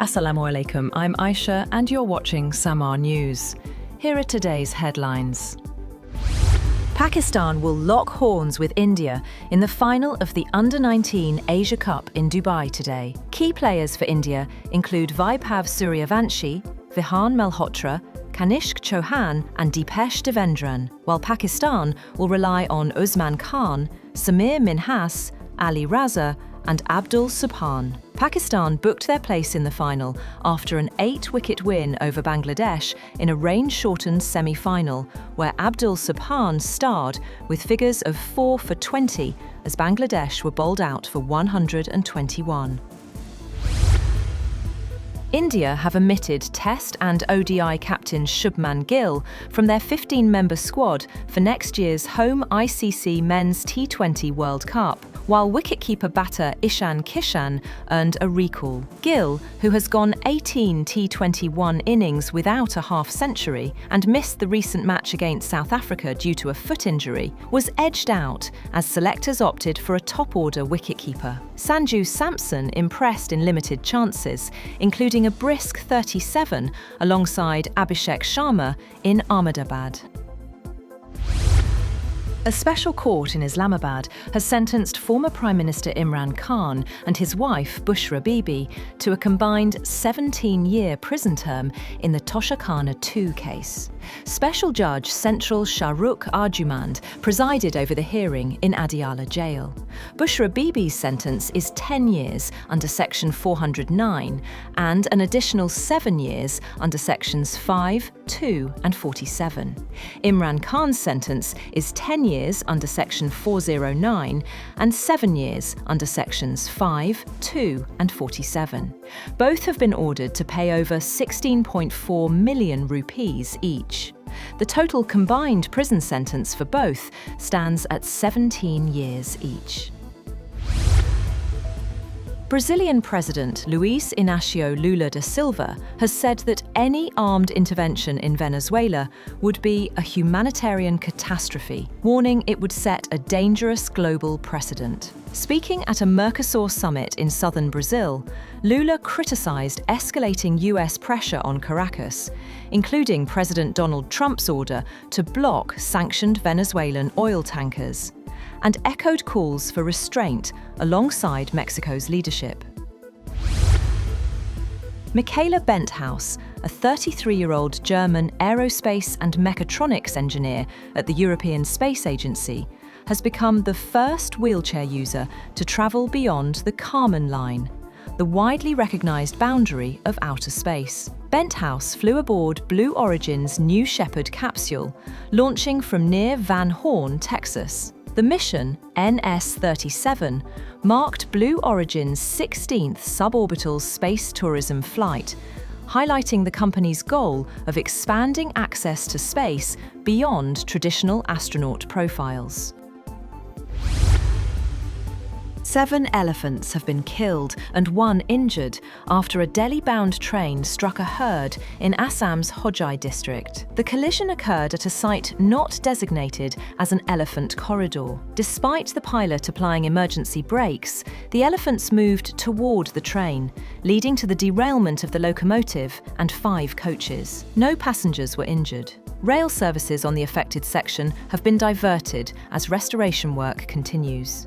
Assalamu alaikum, I'm Aisha and you're watching Samaa News. Here are today's headlines. Pakistan will lock horns with India in the final of the U19 Asia Cup in Dubai today. Key players for India include Vaibhav Suryavanshi, Vihan Malhotra, Kanishk Chauhan and Deepesh Devendran, while Pakistan will rely on Usman Khan, Samir Minhas, Ali Raza and Abdul Subhan. Pakistan booked their place in the final after an 8-wicket win over Bangladesh in a rain-shortened semi-final, where Abdul Subhan starred with figures of 4 for 20 as Bangladesh were bowled out for 121. India have omitted Test and ODI captain Shubman Gill from their 15-member squad for next year's home ICC Men's T20 World Cup, while wicketkeeper batter Ishan Kishan earned a recall. Gill, who has gone 18 T21 innings without a half-century and missed the recent match against South Africa due to a foot injury, was edged out as selectors opted for a top-order wicketkeeper. Sanju Samson impressed in limited chances, including a brisk 37 alongside Abhishek Sharma in Ahmedabad. A special court in Islamabad has sentenced former Prime Minister Imran Khan and his wife, Bushra Bibi, to a combined 17-year prison term in the Toshakhana-II case. Special Judge Central Shahrukh Arjumand presided over the hearing in Adiala Jail. Bushra Bibi's sentence is 10 years under Section 409 and an additional 7 years under Sections 5, 2 and 47. Imran Khan's sentence is 10 years under Section 409 and 7 years under Sections 5, 2 and 47. Both have been ordered to pay over 16.4 million rupees each. The total combined prison sentence for both stands at 17 years each. Brazilian President Luiz Inácio Lula da Silva has said that any armed intervention in Venezuela would be a humanitarian catastrophe, warning it would set a dangerous global precedent. Speaking at a Mercosur summit in southern Brazil, Lula criticized escalating US pressure on Caracas, including President Donald Trump's order to block sanctioned Venezuelan oil tankers, and echoed calls for restraint alongside Mexico's leadership. Michaela Benthaus, a 33-year-old German aerospace and mechatronics engineer at the European Space Agency, has become the first wheelchair user to travel beyond the Kármán line, the widely recognized boundary of outer space. Benthaus flew aboard Blue Origin's New Shepard capsule, launching from near Van Horn, Texas. The mission, NS-37, marked Blue Origin's 16th suborbital space tourism flight, highlighting the company's goal of expanding access to space beyond traditional astronaut profiles. 7 elephants have been killed and 1 injured after a Delhi-bound train struck a herd in Assam's Hojai district. The collision occurred at a site not designated as an elephant corridor. Despite the pilot applying emergency brakes, the elephants moved toward the train, leading to the derailment of the locomotive and 5 coaches. No passengers were injured. Rail services on the affected section have been diverted as restoration work continues.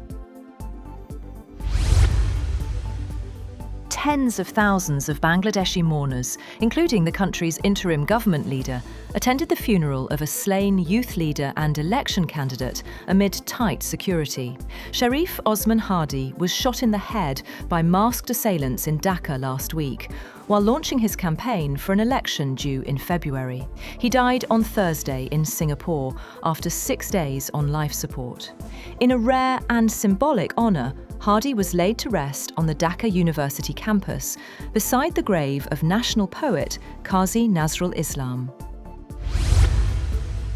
Tens of thousands of Bangladeshi mourners, including the country's interim government leader, attended the funeral of a slain youth leader and election candidate amid tight security. Sharif Osman Hadi was shot in the head by masked assailants in Dhaka last week, while launching his campaign for an election due in February. He died on Thursday in Singapore after 6 days on life support. In a rare and symbolic honour, Hadi was laid to rest on the Dhaka University campus, beside the grave of national poet Qazi Nazrul Islam.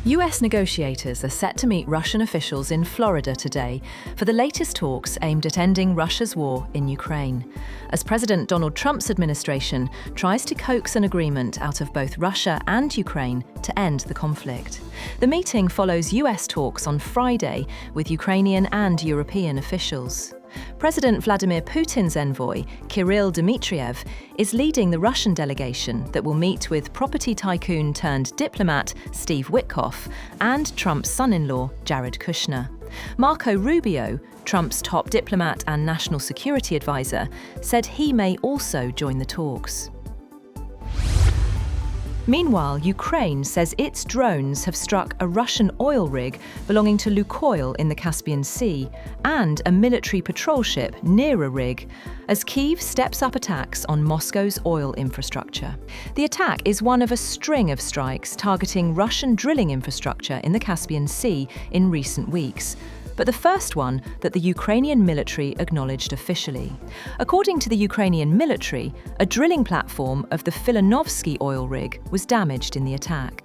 US negotiators are set to meet Russian officials in Florida today for the latest talks aimed at ending Russia's war in Ukraine, as President Donald Trump's administration tries to coax an agreement out of both Russia and Ukraine to end the conflict. The meeting follows US talks on Friday with Ukrainian and European officials. President Vladimir Putin's envoy, Kirill Dmitriev, is leading the Russian delegation that will meet with property tycoon turned diplomat Steve Witkoff and Trump's son-in-law, Jared Kushner. Marco Rubio, Trump's top diplomat and national security advisor, said he may also join the talks. Meanwhile, Ukraine says its drones have struck a Russian oil rig belonging to Lukoil in the Caspian Sea and a military patrol ship near a rig, as Kyiv steps up attacks on Moscow's oil infrastructure. The attack is one of a string of strikes targeting Russian drilling infrastructure in the Caspian Sea in recent weeks, but the first one that the Ukrainian military acknowledged officially. According to the Ukrainian military, a drilling platform of the Filanovsky oil rig was damaged in the attack.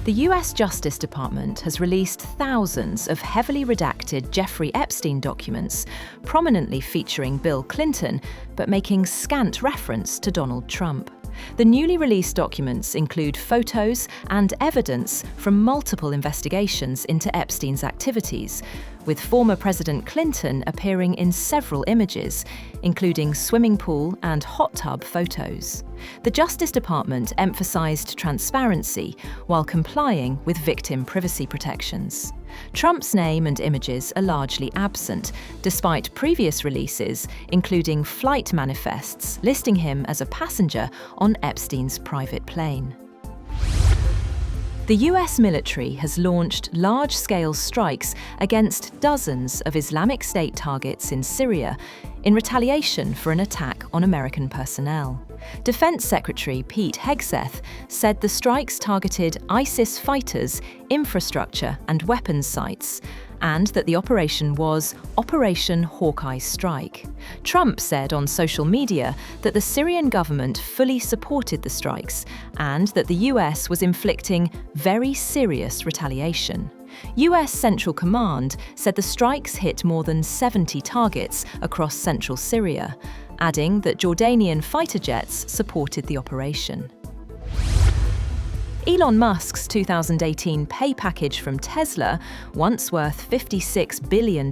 The US Justice Department has released thousands of heavily redacted Jeffrey Epstein documents, prominently featuring Bill Clinton, but making scant reference to Donald Trump. The newly released documents include photos and evidence from multiple investigations into Epstein's activities, with former President Clinton appearing in several images, including swimming pool and hot tub photos. The Justice Department emphasized transparency while complying with victim privacy protections. Trump's name and images are largely absent, despite previous releases, including flight manifests listing him as a passenger on Epstein's private plane. The US military has launched large-scale strikes against dozens of Islamic State targets in Syria in retaliation for an attack on American personnel. Defense Secretary Pete Hegseth said the strikes targeted ISIS fighters, infrastructure and weapons sites, and that the operation was Operation Hawkeye Strike. Trump said on social media that the Syrian government fully supported the strikes and that the US was inflicting very serious retaliation. US Central Command said the strikes hit more than 70 targets across central Syria, adding that Jordanian fighter jets supported the operation. Elon Musk's 2018 pay package from Tesla, once worth $56 billion,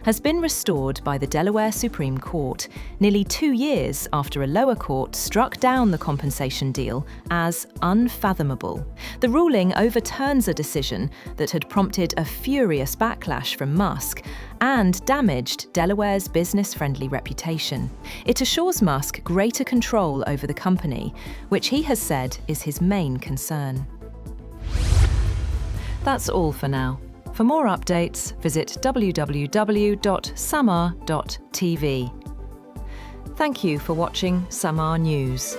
has been restored by the Delaware Supreme Court, nearly 2 years after a lower court struck down the compensation deal as unfathomable. The ruling overturns a decision that had prompted a furious backlash from Musk and damaged Delaware's business-friendly reputation. It assures Musk greater control over the company, which he has said is his main concern. That's all for now. For more updates, visit www.samaa.tv. Thank you for watching Samaa News.